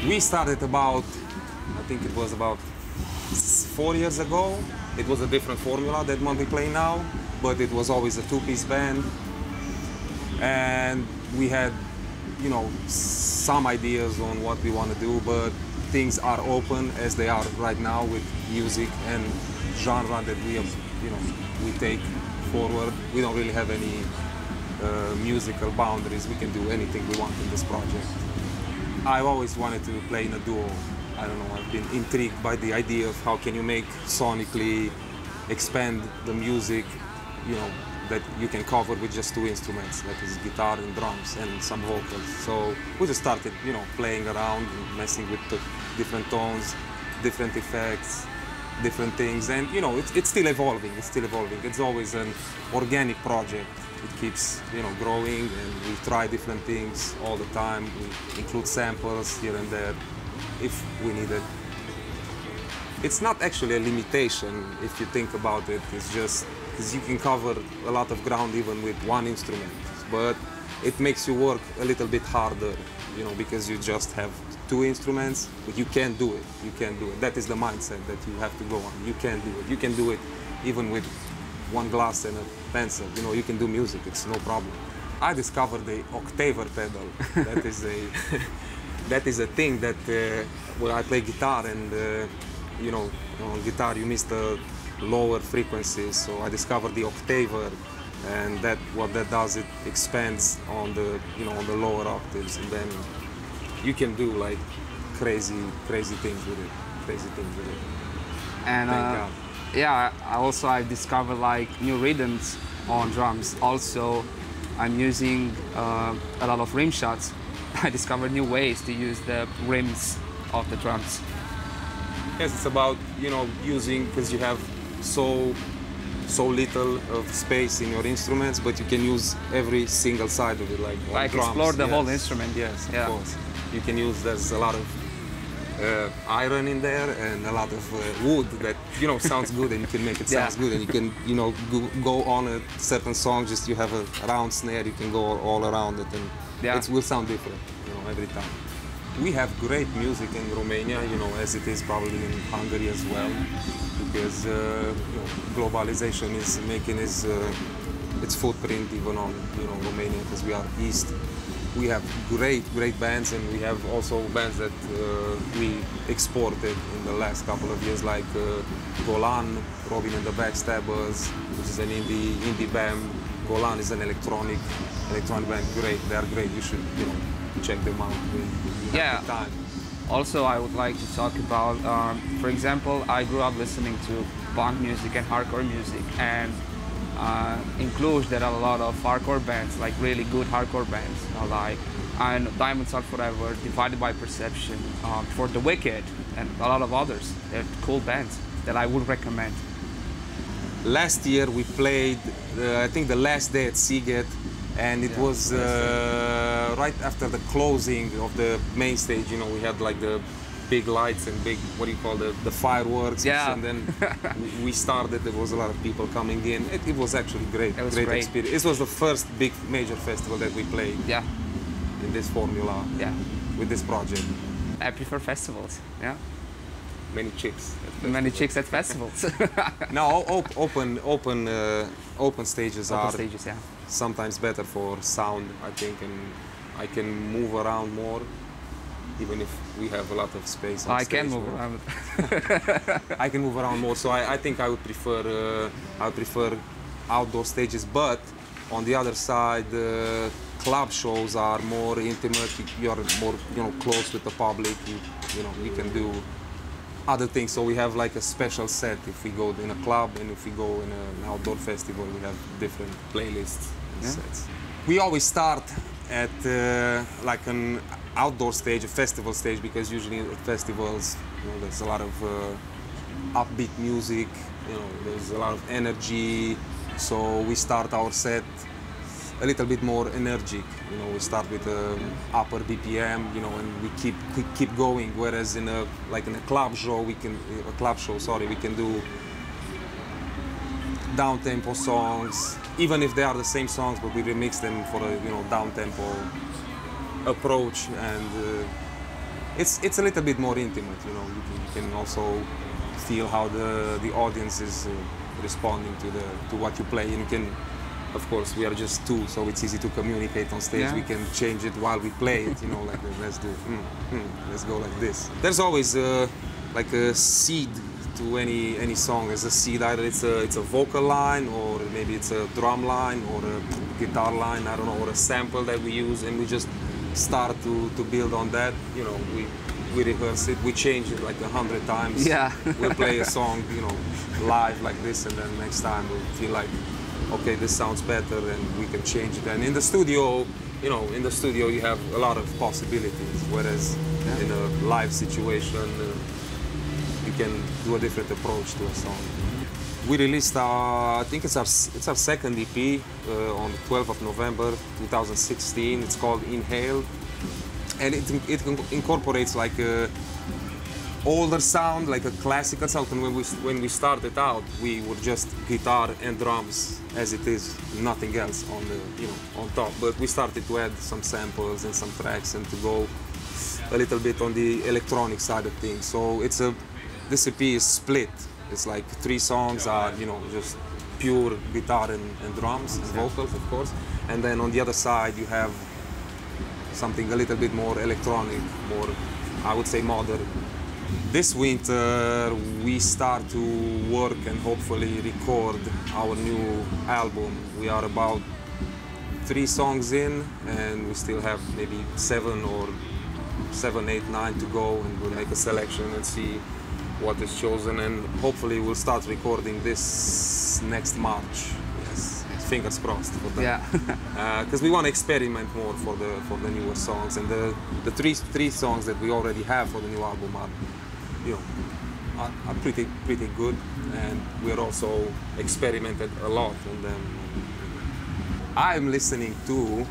We started about, I think it was about 4 years ago. It was a different formula than what we play now, but it was always a two-piece band. And we had, you know, some ideas on what we want to do, but things are open as they are right now with music and genre that we have, you know, we take forward. We don't really have any musical boundaries. We can do anything we want in this project. I've always wanted to play in a duo. I don't know, I've been intrigued by the idea of how can you make sonically expand the music, you know, that you can cover with just two instruments, like his guitar and drums and some vocals. So we just started, you know, playing around and messing with the different tones, different effects, different things, and you know, it's still evolving. It's still evolving. It's always an organic project. It keeps, you know, growing, and we try different things all the time. We include samples here and there if we need it. It's not actually a limitation if you think about it. It's just because you can cover a lot of ground even with one instrument, but it makes you work a little bit harder, you know, because you just have two instruments, but you can't do it. You can't do it. That is the mindset that you have to go on. You can't do it. You can do it even with one glass and a pencil. You know, you can do music. It's no problem. I discovered the octaver pedal. That is a thing that where I play guitar, and you know, on guitar you miss the lower frequencies. So I discovered the octaver, and what that does, it expands on the, you know, on the lower octaves, and then you can do like crazy things with it. And yeah, I've discovered like new rhythms on drums. Also, I'm using a lot of rim shots. I discovered new ways to use the rims of the drums. Yes, it's about, you know, using, because you have so little of space in your instruments, but you can use every single side of it, like drums. Explore the yes. whole instrument. Yes, of yeah. course. You can use, there's a lot of iron in there and a lot of wood that, you know, sounds good, and you can make it sound good, and you can, you know, go on a certain song, just you have a round snare, you can go all around it, and it will sound different, you know, every time. We have great music in Romania, you know, as it is probably in Hungary as well, because you know, globalization is making its footprint even on, you know, Romania, because we are east. We have great bands, and we have also bands that we exported in the last couple of years, like Golan, Robin and the Backstabbers, which is an indie band. Golan is an electronic band. Great, they are great. You should, you know, check them out. Yeah. Time. Also, I would like to talk about, for example, I grew up listening to punk music and hardcore music, and in Cluj there are a lot of hardcore bands, like really good hardcore bands, you know, like Diamonds Are Forever, Divided by Perception, For the Wicked, and a lot of others. They're cool bands that I would recommend. Last year we played, I think the last day at Siget, and it was right after the closing of the main stage. You know, we had like the big lights and big, what do you call the fireworks. Yeah. And then we started, there was a lot of people coming in. It was actually great. It was great experience. This was the first big major festival that we played. Yeah. In this formula. Yeah. With this project. I prefer festivals. Yeah. Many chicks. Many chicks at festivals. No, open stages are yeah. sometimes better for sound, I think, and I can move around more, even if we have a lot of space on I stage. can move around. I can move around more, so I think I would prefer outdoor stages. But on the other side, club shows are more intimate. You are more, you know, close with the public. You know, we can do other things. So we have like a special set if we go in a club, and if we go in an outdoor festival, we have different playlists and sets. We always start at like an outdoor stage, a festival stage, because usually at festivals, you know, there's a lot of upbeat music, you know, there's a lot of energy. So we start our set a little bit more energetic. You know, we start with upper BPM, you know, and we keep going. Whereas in a club show, we can do down tempo songs, even if they are the same songs, but we remix them for a, you know, down tempo approach, and it's a little bit more intimate, you know. You can also feel how the audience is responding to what you play, and you can, of course, we are just two, so it's easy to communicate on stage. Yeah. We can change it while we play it, you know, like let's do, let's go like this. There's always like a seed to any song. There's a seed, either it's a vocal line, or maybe it's a drum line, or a guitar line, I don't know, or a sample that we use, and we just start to build on that. You know, we rehearse it, we change it like 100 times. Yeah. We'll play a song, you know, live like this, and then next time we'll feel like, okay, this sounds better, and we can change it. And in the studio, you know, in the studio you have a lot of possibilities, whereas in a live situation, you can do a different approach to a song. We released I think it's our second EP on the 12th of November 2016. It's called Inhale, and it incorporates like a older sound, like a classical sound. And when we started out, we were just guitar and drums as it is, nothing else on the on top. But we started to add some samples and some tracks, and to go a little bit on the electronic side of things. So this EP is split. It's like 3 songs are, you know, just pure guitar and drums and vocals, of course. And then on the other side, you have something a little bit more electronic, more, I would say, modern. This winter, we start to work and hopefully record our new album. We are about 3 songs in, and we still have maybe 7, 8, 9 to go, and we'll make a selection and see what is chosen, and hopefully we'll start recording this next March. Yes, fingers crossed for that. Yeah. Because we want to experiment more for the newer songs, and the three songs that we already have for the new album are, you know, are pretty good, and we're also experimented a lot on them. I'm listening to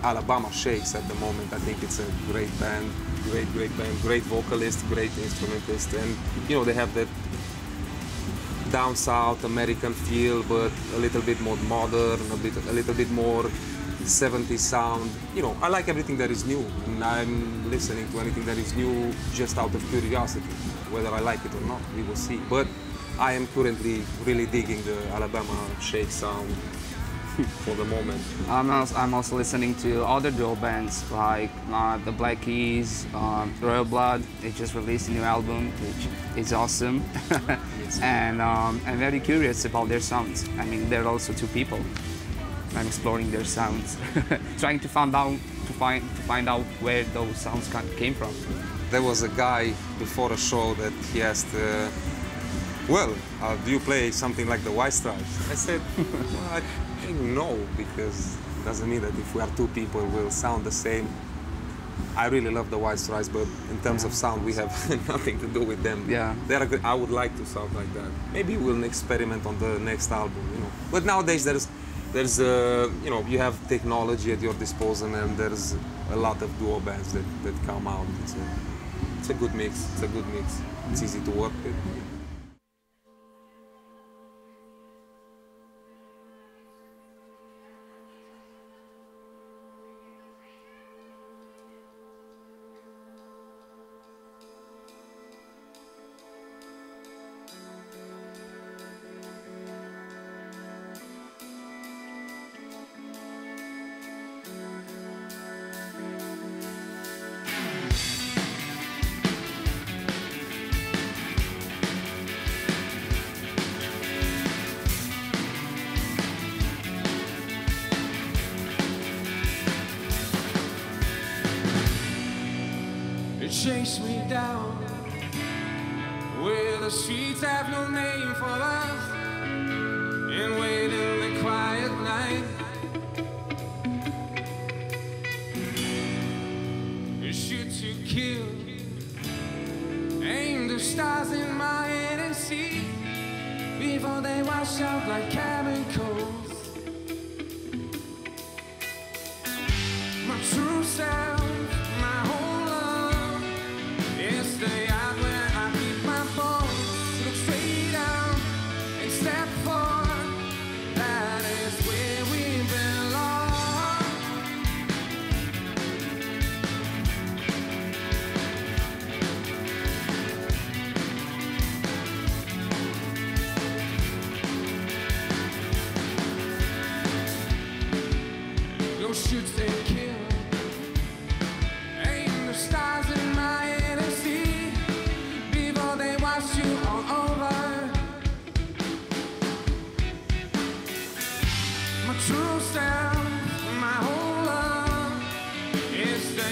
Alabama Shakes at the moment. I think it's a great band. Great band, great vocalist, great instrumentist, and you know, they have that down south American feel, but a little bit more modern, a little bit more 70s sound. You know, I like everything that is new, and I'm listening to anything that is new just out of curiosity. Whether I like it or not, we will see. But I am currently really digging the Alabama Shake sound for the moment. I'm also listening to other duo bands like the Black Keys, Royal Blood. They just released a new album, which is awesome. And I'm very curious about their sounds. I mean, they're also 2 people. I'm exploring their sounds, trying to find out where those sounds came from. There was a guy before a show that he asked, well, do you play something like the White Stripes? I said, well, no, because it doesn't mean that if we are 2 people, we'll sound the same. I really love the White Stripes, but in terms of sound, we have nothing to do with them. Yeah. I would like to sound like that. Maybe we'll experiment on the next album, you know. But nowadays, there's you know, you have technology at your disposal, and there's a lot of duo bands that come out. It's a good mix. It's a good mix. It's easy to work with. Chase me down where the streets have no name for us, and wait in the quiet night. Shoot to kill, aim the stars in my head and see before they wash out like chemicals. My true self, my whole love, is the out where I keep my bones. Look straight down and step forward. That is where we belong. who shoots they kill. Aim the stars in my head and see before they wash you all over. My true self, my whole love is the